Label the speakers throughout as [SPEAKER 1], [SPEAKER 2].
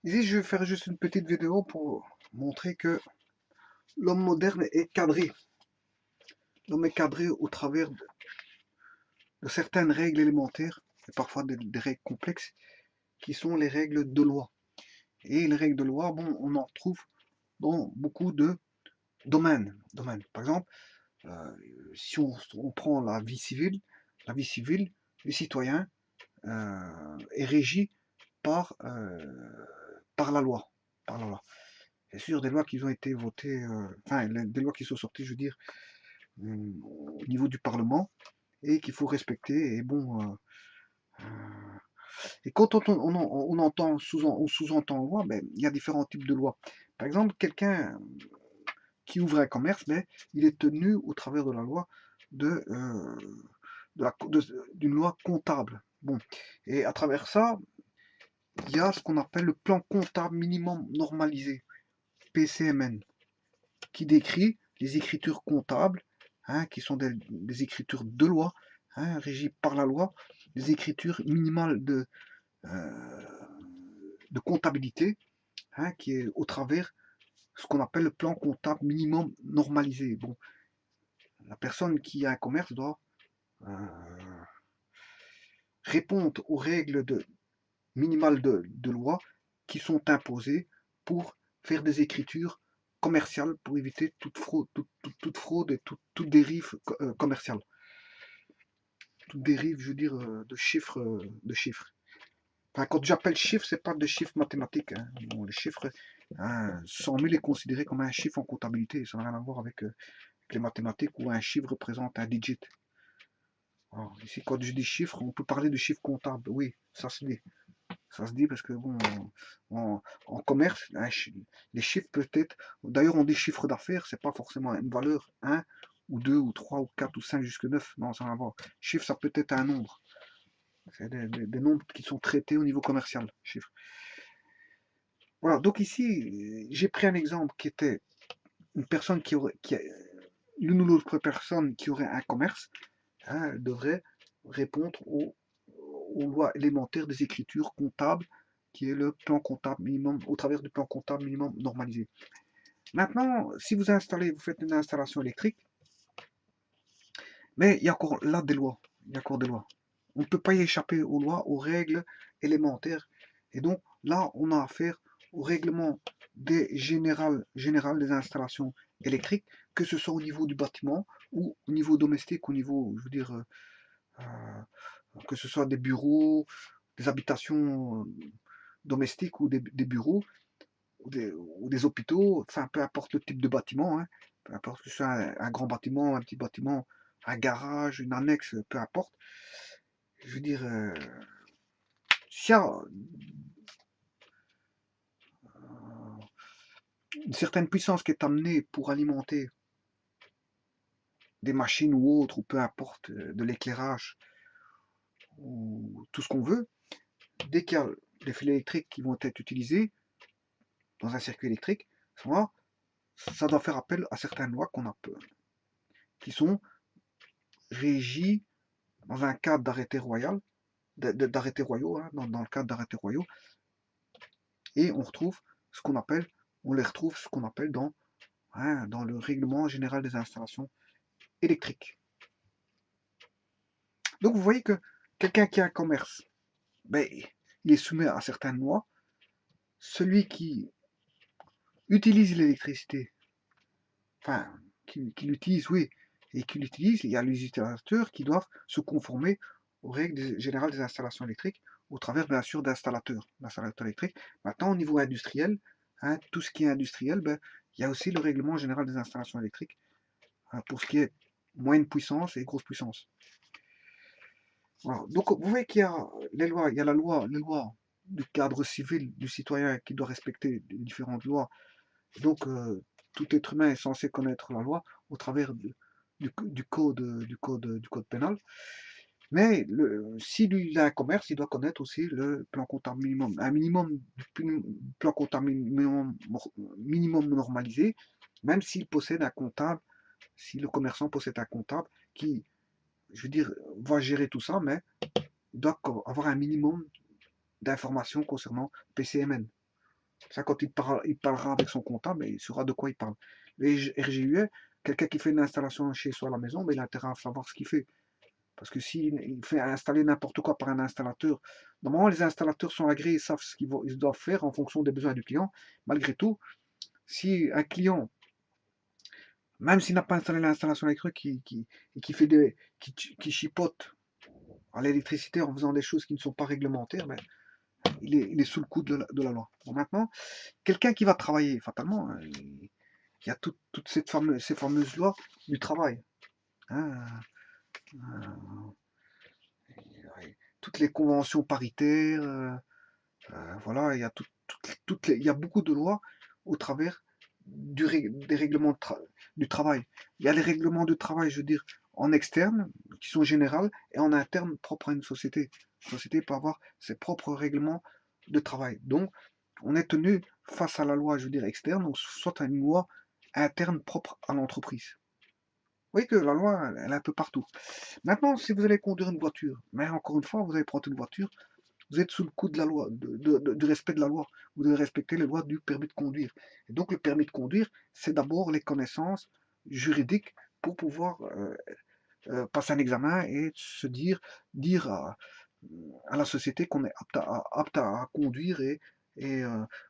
[SPEAKER 1] Ici, je vais faire juste une petite vidéo pour montrer que l'homme moderne est cadré. L'homme est cadré au travers de certaines règles élémentaires, et parfois des règles complexes, qui sont les règles de loi. Et les règles de loi, bon, on en trouve dans beaucoup de domaines. Par exemple, euh, si on prend la vie civile, les citoyens est régi par, par la loi. Par la loi. C'est sûr, des lois qui ont été votées, enfin, des lois qui sont sorties, je veux dire, au niveau du Parlement, et qu'il faut respecter. Et bon, et quand on entend, on sous-entend loi, ben, il y a différents types de lois. Par exemple, quelqu'un qui ouvre un commerce, mais il est tenu au travers de la loi de, d'une loi comptable. Bon, et à travers ça, il y a ce qu'on appelle le plan comptable minimum normalisé, PCMN, qui décrit les écritures comptables, hein, qui sont des écritures de loi, hein, régies par la loi, des écritures minimales de comptabilité, hein, qui est au travers ce qu'on appelle le plan comptable minimum normalisé. Bon, la personne qui a un commerce doit répondre aux règles minimales de loi qui sont imposées pour faire des écritures commerciales, pour éviter toute fraude et toute dérive commerciale. Toute dérive, je veux dire, de chiffres. Enfin, quand j'appelle chiffre, c'est pas de chiffres mathématiques, hein. Bon, les chiffres, hein, 100 000 est considéré comme un chiffre en comptabilité. Ça n'a rien à voir avec les mathématiques où un chiffre représente un digit. Alors, ici, quand je dis chiffre, on peut parler de chiffre comptable. Oui, ça se dit. Ça se dit parce que, bon, en commerce, les chiffres peuvent être. D'ailleurs, on dit chiffre d'affaires, c'est pas forcément une valeur un ou 2 ou 3 ou 4 ou 5 jusqu'à 9. Non, ça n'a rien à voir. Chiffre, ça peut être un nombre. C'est des nombres qui sont traités au niveau commercial. Chiffre. Voilà, donc ici, j'ai pris un exemple qui était une personne l'une ou l'autre personne qui aurait un commerce, hein, devrait répondre aux lois élémentaires des écritures comptables, qui est le plan comptable minimum, au travers du plan comptable minimum normalisé. Maintenant, si vous installez, vous faites une installation électrique, mais il y a encore là des lois. Il y a encore des lois. On ne peut pas y échapper aux lois, aux règles élémentaires. Et donc là, on a affaire au règlement général des installations électriques, que ce soit au niveau du bâtiment ou au niveau domestique, au niveau, je veux dire, que ce soit des bureaux, des habitations domestiques ou des bureaux ou des hôpitaux, enfin peu importe le type de bâtiment, hein, peu importe que ce soit un grand bâtiment, un petit bâtiment, un garage, une annexe, peu importe. Je veux dire, s'il y a une certaine puissance qui est amenée pour alimenter des machines ou autres, ou peu importe, de l'éclairage, ou tout ce qu'on veut, dès qu'il y a des fils électriques qui vont être utilisés dans un circuit électrique, ça doit faire appel à certaines lois qui sont régies dans un cadre d'arrêté royal, d'arrêtés royaux, hein, dans le cadre d'arrêtés royaux, et ce qu'on appelle, on les retrouve ce qu'on appelle dans le règlement général des installations électriques. Donc vous voyez que quelqu'un qui a un commerce, ben, il est soumis à certaines lois. Celui qui utilise l'électricité, enfin, qui l'utilise, oui, et qui l'utilise, il y a les utilisateurs qui doivent se conformer aux règles générales des installations électriques au travers, bien sûr, d'installateurs électriques. Maintenant, au niveau industriel, hein, tout ce qui est industriel, ben, il y a aussi le règlement général des installations électriques, hein, pour ce qui est moyenne puissance et grosse puissance. Voilà. Donc, vous voyez qu'il y a les lois, il y a les lois du cadre civil du citoyen qui doit respecter les différentes lois. Donc, tout être humain est censé connaître la loi au travers du code pénal. Mais si lui il a un commerce, il doit connaître aussi le plan comptable minimum. Un minimum du plan comptable minimum normalisé, même s'il possède un comptable, si le commerçant possède un comptable qui, je veux dire, va gérer tout ça, mais il doit avoir un minimum d'informations concernant PCMN. Ça, quand il parlera avec son comptable, il saura de quoi il parle. Les RGUE, quelqu'un qui fait une installation chez soi à la maison, il a intérêt à savoir ce qu'il fait. Parce que s'il fait installer n'importe quoi par un installateur, normalement les installateurs sont agréés, ils savent ce qu'ils doivent faire en fonction des besoins du client. Malgré tout, si un client, même s'il n'a pas installé l'installation électrique, qui fait qui chipote à l'électricité en faisant des choses qui ne sont pas réglementaires, ben, il est sous le coup de la loi. Bon, maintenant, quelqu'un qui va travailler, fatalement, il y a toutes ces fameuses lois du travail. Hein, toutes les conventions paritaires, voilà, il y a il y a beaucoup de lois au travers des règlements du travail. Il y a les règlements du travail, je veux dire, en externe, qui sont généraux, et en interne, propres à une société. Une société peut avoir ses propres règlements de travail. Donc, on est tenu face à la loi, je veux dire, externe, ou soit à une loi interne propre à l'entreprise. Vous voyez que la loi, elle est un peu partout. Maintenant, si vous allez conduire une voiture, mais encore une fois, vous allez prendre une voiture, vous êtes sous le coup de la loi, du respect de la loi. Vous devez respecter les lois du permis de conduire. Et donc, le permis de conduire, c'est d'abord les connaissances juridiques pour pouvoir passer un examen et se dire à la société qu'on est apte à conduire et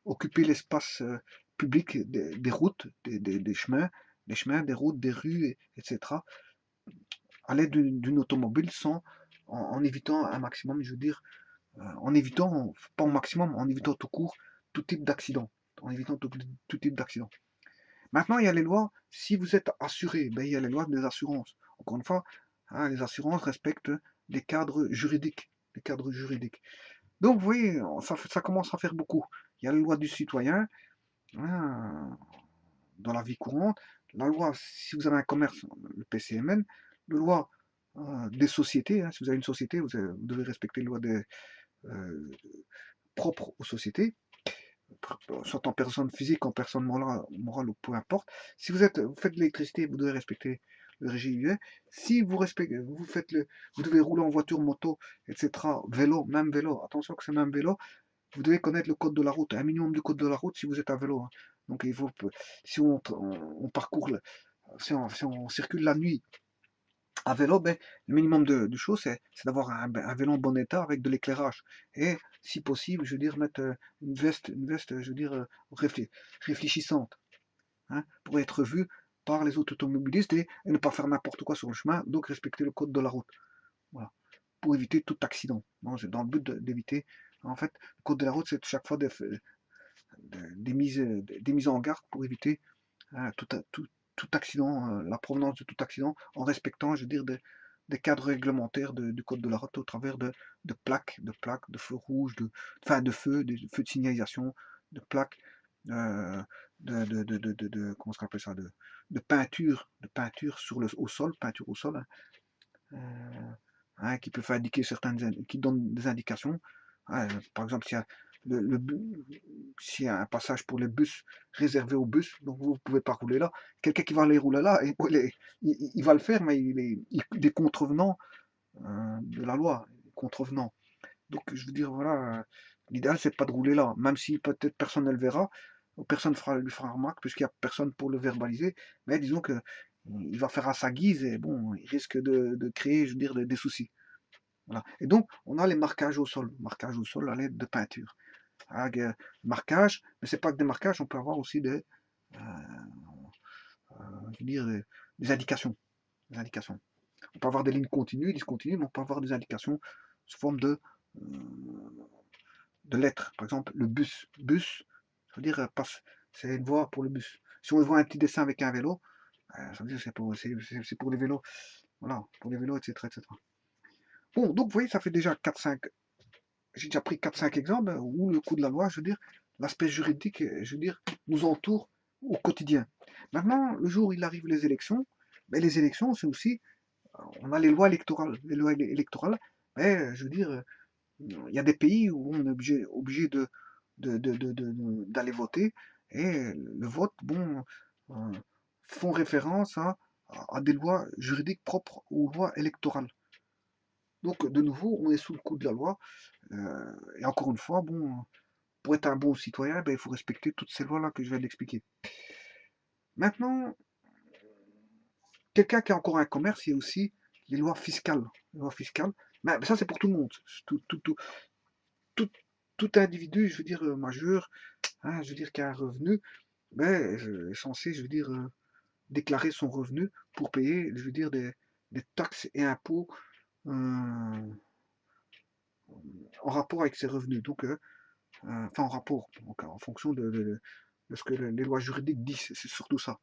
[SPEAKER 1] occuper l'espace public des routes, des chemins, des routes, des rues, etc. à l'aide d'une automobile en évitant un maximum, je veux dire, en évitant, pas au maximum, en évitant tout court tout type d'accident. En évitant tout type d'accident. Maintenant, il y a les lois, si vous êtes assuré, ben, il y a les lois des assurances. Encore une fois, hein, les assurances respectent des cadres juridiques. Des cadres juridiques. Donc, vous voyez, ça commence à faire beaucoup. Il y a la loi du citoyen, hein, dans la vie courante, la loi, si vous avez un commerce, le PCMN, la loi des sociétés, hein, si vous avez une société, vous devez respecter les lois propres aux sociétés, soit en personne physique, en personne morale ou peu importe. Si vous faites de l'électricité, vous devez respecter le RGUE. Si vous devez rouler en voiture, moto, etc., vélo, même vélo, attention que c'est même vélo, vous devez connaître le code de la route, un minimum du code de la route si vous êtes à vélo. Hein. Donc il faut, si on parcourt, si on circule la nuit à vélo, ben, le minimum de choses, c'est d'avoir un vélo en bon état avec de l'éclairage. Et si possible, je veux dire, mettre une veste, je veux dire, réfléchissante, hein, pour être vu par les autres automobilistes et ne pas faire n'importe quoi sur le chemin, donc respecter le code de la route. Voilà. Pour éviter tout accident. C'est dans le but d'éviter. En fait, le code de la route, c'est chaque fois des mises en garde pour éviter hein, tout accident, la provenance de tout accident, en respectant, je veux dire, des cadres réglementaires du code de la route au travers de feux rouges, de feux, de feux de signalisation, de plaques, comment on appelle ça, de peinture au sol, peinture au sol, hein, qui peut faire indiquer qui donne des indications. Hein, par exemple, le, s'il y a un passage pour les bus réservé aux bus, donc vous ne pouvez pas rouler là. Quelqu'un qui va aller rouler là, il va le faire, mais il est contrevenant de la loi, contrevenant. Donc je veux dire, voilà, l'idéal c'est pas de rouler là, même si peut-être personne ne le verra, ou personne lui fera remarque, puisqu'il n'y a personne pour le verbaliser, mais disons que il va faire à sa guise et bon, il risque de créer, je veux dire, des soucis. Voilà. Et donc, on a les marquages au sol à l'aide de peinture. Avec, marquage, mais c'est pas que des marquages, on peut avoir aussi euh, je veux dire, des indications. Des indications. On peut avoir des lignes continues, discontinues, mais on peut avoir des indications sous forme de lettres. Par exemple, le bus. Bus, ça veut dire c'est une voie pour le bus. Si on voit un petit dessin avec un vélo, ça veut dire c'est pour les vélos. Voilà, pour les vélos, etc., etc. Bon, donc vous voyez, ça fait déjà 4-5. J'ai déjà pris 4-5 exemples où le coût de la loi, je veux dire, l'aspect juridique, je veux dire, nous entoure au quotidien. Maintenant, le jour où il arrive les élections, ben, les élections, c'est aussi, on a les lois électorales. Les lois électorales, ben, je veux dire, il y a des pays où on est obligé d'aller voter et le vote, bon, euh, font référence à des lois juridiques propres aux lois électorales. Donc, de nouveau, on est sous le coup de la loi. Et encore une fois, bon, pour être un bon citoyen, ben, il faut respecter toutes ces lois-là que je viens d'expliquer. Maintenant, quelqu'un qui a encore un commerce, il y a aussi les lois fiscales. Les lois fiscales, mais ça c'est pour tout le monde. Tout, tout individu, je veux dire, majeur, hein, je veux dire, qui a un revenu, ben, est censé, je veux dire, déclarer son revenu pour payer, je veux dire, des taxes et impôts en rapport avec ses revenus. Donc, enfin, en rapport, donc, en fonction de ce que les lois juridiques disent, c'est surtout ça.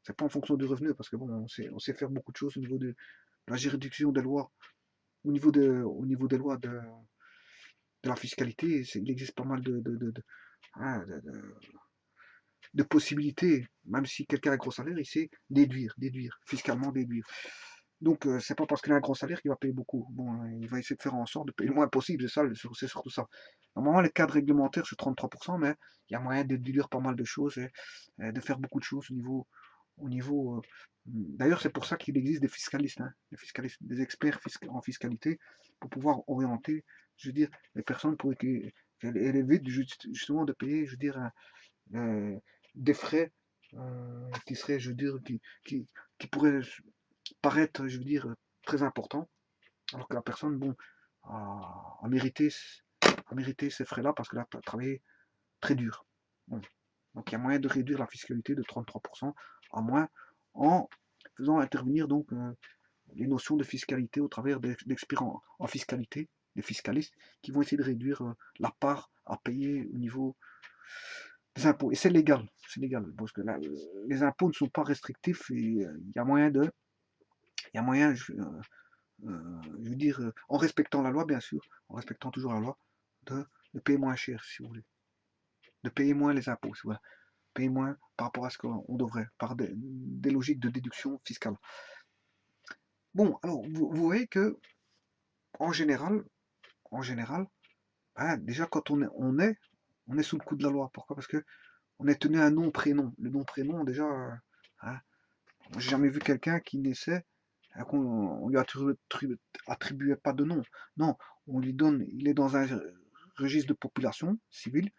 [SPEAKER 1] C'est pas en fonction du revenu, parce que bon, on sait faire beaucoup de choses au niveau de la juridiction des lois, au niveau des lois de la fiscalité. Il existe pas mal hein, de possibilités, même si quelqu'un a un gros salaire, il sait déduire, fiscalement déduire. Donc, c'est pas parce qu'il a un gros salaire qu'il va payer beaucoup. Bon, il va essayer de faire en sorte de payer le moins possible, c'est surtout ça. Normalement, les cadres réglementaires, c'est 33%, mais il y a moyen de déduire pas mal de choses et de faire beaucoup de choses au niveau. D'ailleurs, c'est pour ça qu'il existe des fiscalistes, hein, des experts en fiscalité, pour pouvoir orienter, je veux dire, les personnes pour qu'elles évitent justement de payer, je veux dire, euh, des frais qui seraient, je veux dire, qui pourraient paraître, je veux dire, très importants, alors que la personne, bon, a mérité ces frais-là parce qu'elle a travaillé très dur. Bon. Donc il y a moyen de réduire la fiscalité de 33% à moins en faisant intervenir donc les notions de fiscalité au travers d'experts en fiscalité, des fiscalistes, qui vont essayer de réduire la part à payer au niveau des impôts. Et c'est légal, parce que là, les impôts ne sont pas restrictifs et il y a moyen je veux dire, en respectant la loi, bien sûr, en respectant toujours la loi, de payer moins cher, si vous voulez, de payer moins les impôts, si vous voulez, payer moins par rapport à ce qu'on devrait, par des logiques de déduction fiscale. Bon, alors, vous voyez que, en général, hein, déjà, quand on est sous le coup de la loi. Pourquoi? Parce que on est tenu à un nom-prénom. Le nom-prénom, déjà, hein, j'ai jamais vu quelqu'un qui naissait, hein, qu'on lui attribuait pas de nom. Non, on lui donne, il est dans un registre de population civile,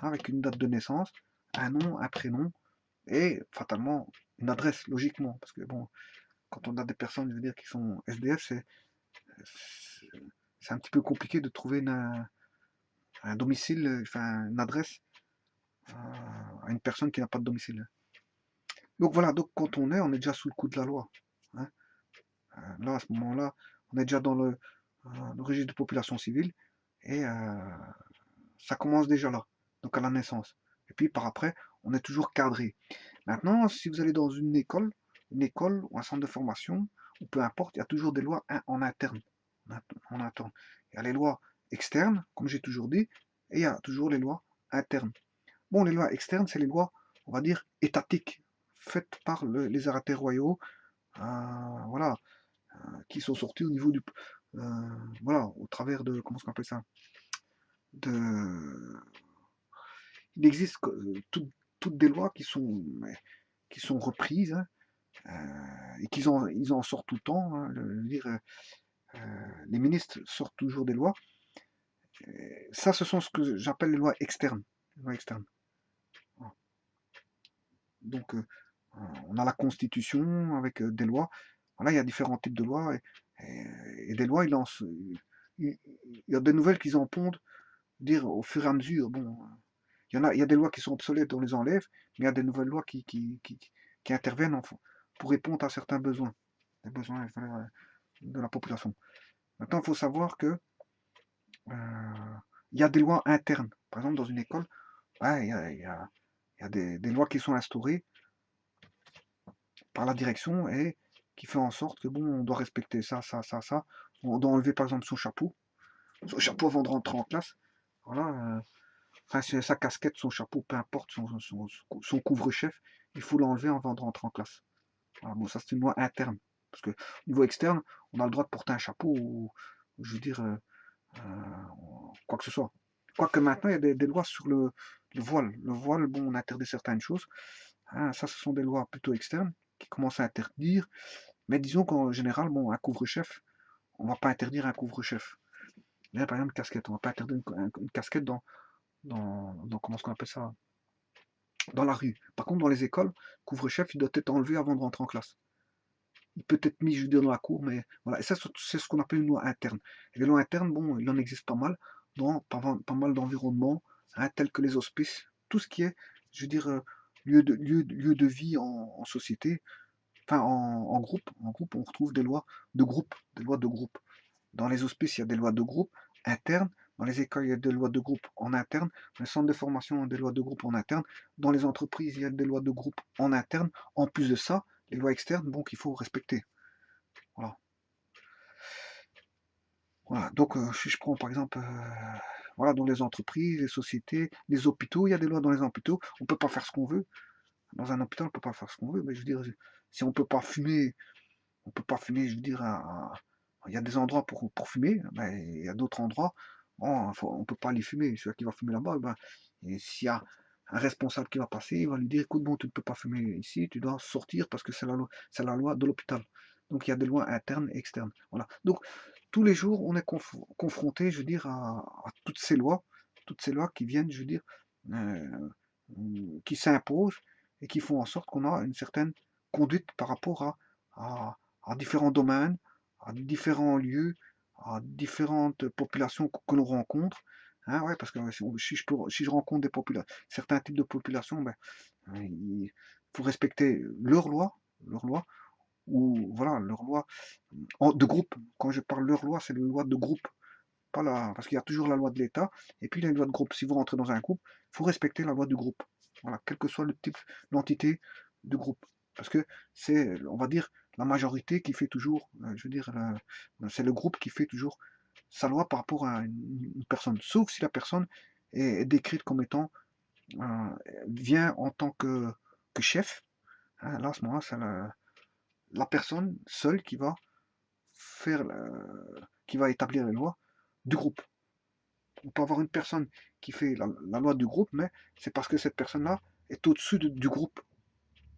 [SPEAKER 1] hein, avec une date de naissance, un nom, un prénom, et fatalement une adresse, logiquement. Parce que bon, quand on a des personnes, je veux dire, qui sont SDF, c'est un petit peu compliqué de trouver un domicile, enfin une adresse à une personne qui n'a pas de domicile. Donc voilà, donc quand on est déjà sous le coup de la loi, hein. Là, à ce moment-là, on est déjà dans le registre de population civile et ça commence déjà là, donc à la naissance. Et puis par après, on est toujours cadré. Maintenant, si vous allez dans une école ou un centre de formation, ou peu importe, il y a toujours des lois en interne. En interne. Il y a les lois externes, comme j'ai toujours dit, et il y a toujours les lois internes. Bon, les lois externes, c'est les lois, on va dire, étatiques, faites par les arrêtés royaux, voilà, qui sont sortis au niveau voilà, au travers de, comment est-ce qu'on appelle ça, de, il existe toutes des lois qui sont reprises, hein, et ils en sortent tout le temps, hein, les ministres sortent toujours des lois. Ça, ce sont ce que j'appelle les lois externes. Les lois externes. Donc, on a la Constitution avec des lois. Voilà, il y a différents types de lois et des lois, il y a des nouvelles qu'ils en pondent, dire au fur et à mesure. Bon, il y a des lois qui sont obsolètes, on les enlève, mais il y a des nouvelles lois qui interviennent pour répondre à certains besoins, les besoins de la population. Maintenant, il faut savoir que il y a des lois internes. Par exemple, dans une école, ouais, il y a des lois qui sont instaurées par la direction et qui fait en sorte que bon, on doit respecter ça, ça, ça, ça. On doit enlever par exemple son chapeau avant de rentrer en classe. Voilà, enfin, sa casquette, son chapeau, peu importe, son couvre-chef, il faut l'enlever avant de rentrer en classe. Voilà, bon, ça c'est une loi interne. Parce que au niveau externe, on a le droit de porter un chapeau ou, je veux dire, quoi que ce soit. Quoique maintenant, il y a des lois sur le voile. Le voile, bon, on interdit certaines choses. Hein, ça, ce sont des lois plutôt externes qui commencent à interdire. Mais disons qu'en général, bon, un couvre-chef, on ne va pas interdire un couvre-chef. Par exemple, une casquette, on ne va pas interdire une casquette comment est-ce qu'on appelle ça? Dans la rue. Par contre, dans les écoles, couvre-chef, il doit être enlevé avant de rentrer en classe. Il peut être mis, je veux dire, dans la cour, mais voilà. Et ça, c'est ce qu'on appelle une loi interne. Et les lois internes, bon, il en existe pas mal dans pas mal d'environnements, hein, tels que les hospices, tout ce qui est, je veux dire, lieu de vie en société, enfin en groupe, on retrouve des lois de groupe, des lois de groupe. Dans les hospices, il y a des lois de groupe internes. Dans les écoles, il y a des lois de groupe en interne. Dans les centres de formation, il y a des lois de groupe en interne. Dans les entreprises, il y a des lois de groupe en interne. En plus de ça, les lois externes, bon, qu'il faut respecter. Voilà. Voilà. Donc, si je prends par exemple, voilà, dans les entreprises, les sociétés, les hôpitaux, il y a des lois dans les hôpitaux. On ne peut pas faire ce qu'on veut. Dans un hôpital, on ne peut pas faire ce qu'on veut. Mais je veux dire, si on ne peut pas fumer, on peut pas fumer, je veux dire, il y a des endroits pour fumer, mais il y a d'autres endroits, bon, on peut pas aller fumer. Celui qui va fumer là-bas, ben, et s'il y a un responsable qui va passer, il va lui dire, écoute, bon, tu ne peux pas fumer ici, tu dois sortir parce que c'est la loi de l'hôpital. Donc il y a des lois internes et externes. Voilà. Donc tous les jours, on est confronté, je veux dire, à toutes ces lois qui viennent, je veux dire, euh, qui s'imposent et qui font en sorte qu'on a une certaine conduite par rapport à, à différents domaines, à différents lieux, à différentes populations que l'on rencontre. Hein, ouais, parce que si je rencontre certains types de populations, ben, il faut respecter leurs lois, ou voilà, leurs lois de groupe. Quand je parle de leurs lois, c'est les lois de groupe. Pas parce qu'il y a toujours la loi de l'État, et puis il y a une loi de groupe. Si vous rentrez dans un groupe, il faut respecter la loi du groupe. Voilà, quel que soit le type, l'entité du groupe. Parce que c'est, on va dire, la majorité qui fait toujours, je veux dire, c'est le groupe qui fait toujours sa loi par rapport à une personne. Sauf si la personne est décrite comme étant, euh, vient en tant que chef. Hein, là, à ce moment-là, c'est la personne seule qui va faire, qui va établir les lois du groupe. On peut avoir une personne qui fait la loi du groupe, mais c'est parce que cette personne-là est au-dessus du groupe.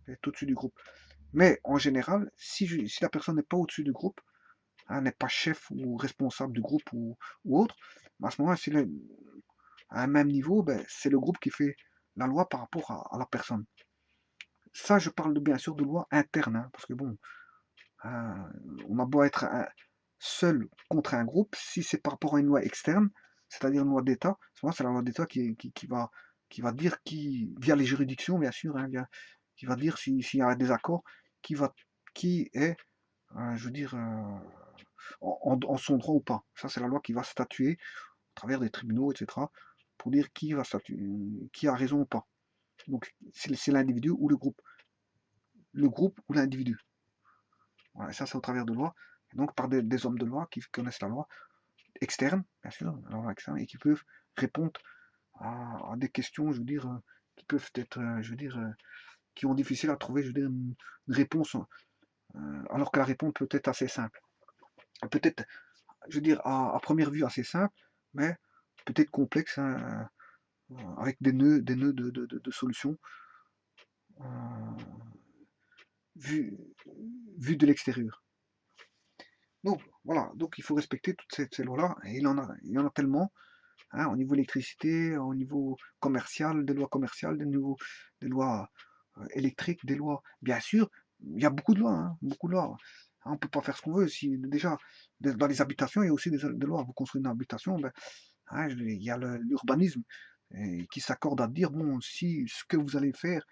[SPEAKER 1] Est au-dessus du groupe. Mais en général, si la personne n'est pas au-dessus du groupe, hein, n'est pas chef ou responsable du groupe ou autre, à ce moment-là, s'il est à un même niveau, ben, c'est le groupe qui fait la loi par rapport à la personne. Ça, je parle bien sûr de loi interne, hein, parce que bon, hein, on a beau être seul contre un groupe, si c'est par rapport à une loi externe, c'est-à-dire une loi d'État, souvent c'est la loi d'État qui va dire via les juridictions bien sûr, hein, qui va dire s'il y a des accords, qui est, je veux dire, en son droit ou pas. Ça c'est la loi qui va statuer à travers des tribunaux, etc., pour dire qui va statuer, qui a raison ou pas. Donc c'est l'individu ou le groupe ou l'individu. Voilà, ça c'est au travers de lois, et donc par des hommes de loi qui connaissent la loi externe, bien sûr, la loi externe, et qui peuvent répondre à des questions, je veux dire, qui peuvent être, je veux dire, qui ont difficile à trouver, je veux dire, une réponse, alors que la réponse peut être assez simple. Peut-être, je veux dire, à première vue assez simple, mais peut-être complexe, hein, avec des nœuds de solutions, euh, vu, vu de l'extérieur. Donc voilà, donc il faut respecter toutes ces lois-là, et il y en a tellement, hein, au niveau électricité, au niveau commercial, des lois commerciales, des lois électriques, des lois, bien sûr, il y a beaucoup de lois, hein, beaucoup de lois. Hein, on peut pas faire ce qu'on veut. Si déjà dans les habitations, il y a aussi des lois. Vous construisez une habitation, ben, hein, il y a l'urbanisme qui s'accorde à dire bon, si ce que vous allez faire,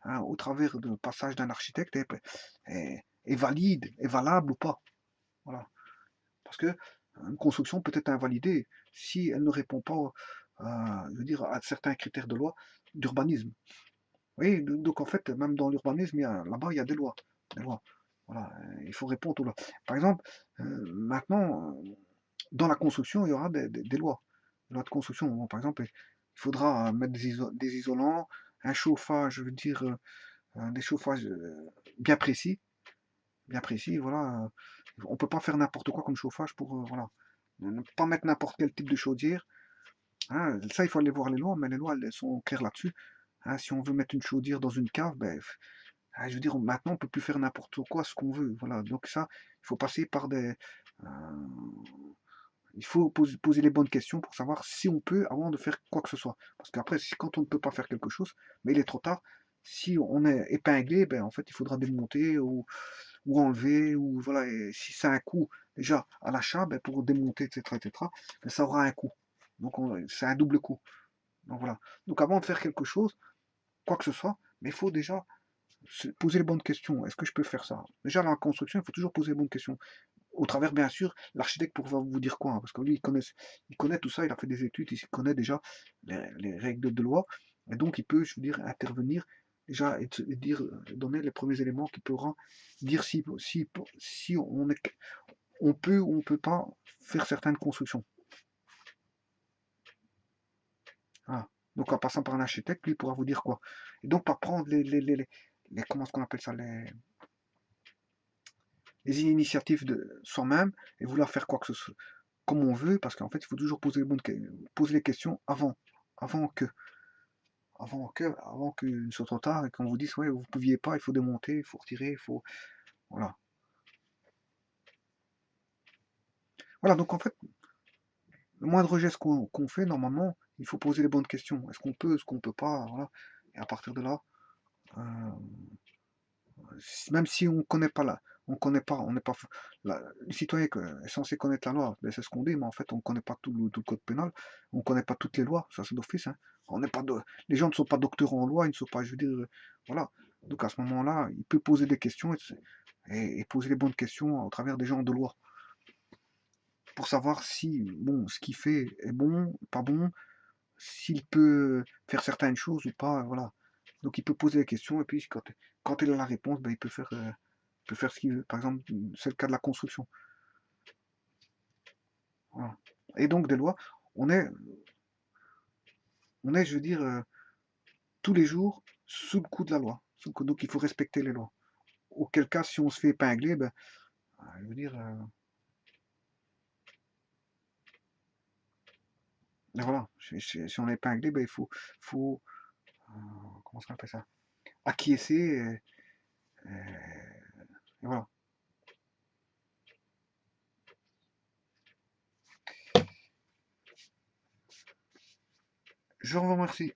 [SPEAKER 1] hein, au travers du passage d'un architecte est valide, est valable ou pas. Voilà. Parce que une construction peut être invalidée si elle ne répond pas, je veux dire, à certains critères de loi d'urbanisme. Oui, donc en fait, même dans l'urbanisme, là-bas, il y a des lois. Des lois. Voilà, il faut répondre aux lois. Par exemple, maintenant, dans la construction, il y aura des lois. Des lois de construction. Bon, par exemple, il faudra mettre des isolants, un chauffage, je veux dire, des chauffages bien précis, voilà. On peut pas faire n'importe quoi comme chauffage pour, voilà. Ne pas mettre n'importe quel type de chaudière. Hein. Ça, il faut aller voir les lois, mais les lois, elles sont claires là-dessus. Hein, si on veut mettre une chaudière dans une cave, ben, je veux dire, maintenant, on peut plus faire n'importe quoi, ce qu'on veut. Voilà. Donc ça, il faut passer par euh, Il faut poser les bonnes questions pour savoir si on peut avant de faire quoi que ce soit. Parce qu'après, quand on ne peut pas faire quelque chose, mais il est trop tard, si on est épinglé, ben, en fait, il faudra démonter ou enlever, ou voilà, et si c'est un coût déjà à l'achat, ben, pour démonter, etc., ben, ça aura un coût. Donc c'est un double coût. Donc voilà. Donc avant de faire quelque chose, quoi que ce soit, mais il faut déjà poser les bonnes questions. Est-ce que je peux faire ça? Déjà, dans la construction, il faut toujours poser les bonnes questions. Au travers, bien sûr, l'architecte pourra vous dire quoi, hein, parce que lui, il connaît tout ça, il a fait des études, il connaît déjà les règles de loi, et donc il peut, je veux dire, intervenir déjà et dire, donner les premiers éléments qui pourront dire si on peut ou on peut pas faire certaines constructions. Voilà. Donc en passant par un architecte, lui pourra vous dire quoi. Et donc pas prendre comment est-ce qu'on appelle ça, les initiatives de soi-même et vouloir faire quoi que ce soit comme on veut, parce qu'en fait, il faut toujours poser les questions avant que, avant qu'il ne soit trop tard et qu'on vous dise, ouais, vous ne pouviez pas, il faut démonter, il faut retirer, il faut, voilà. Voilà, donc en fait, le moindre geste qu'on fait, normalement, il faut poser les bonnes questions. Est-ce qu'on peut, est-ce qu'on peut pas, voilà. Et à partir de là, euh, même si on connaît pas on connaît pas, on n'est pas, le citoyen est censé connaître la loi, ben, c'est ce qu'on dit, mais en fait, on connaît pas tout le code pénal, on connaît pas toutes les lois, ça c'est d'office, hein. On n'est pas les gens ne sont pas docteurs en loi, ils ne sont pas, je veux dire, voilà. Donc à ce moment-là, il peut poser des questions et poser les bonnes questions au travers des gens de loi pour savoir si, bon, ce qu'il fait est bon, pas bon, s'il peut faire certaines choses ou pas, voilà. Donc il peut poser des questions et puis quand il a la réponse, ben, il peut faire ce qu'il veut. Par exemple, c'est le cas de la construction. Voilà. Et donc des lois, on est, je veux dire, tous les jours sous le coup de la loi. Donc il faut respecter les lois. Auquel cas, si on se fait épingler, ben, je veux dire, ben voilà, si on est épinglé, ben, faut comment ça s'appelle ça? Acquiescer et voilà. Je vous remercie.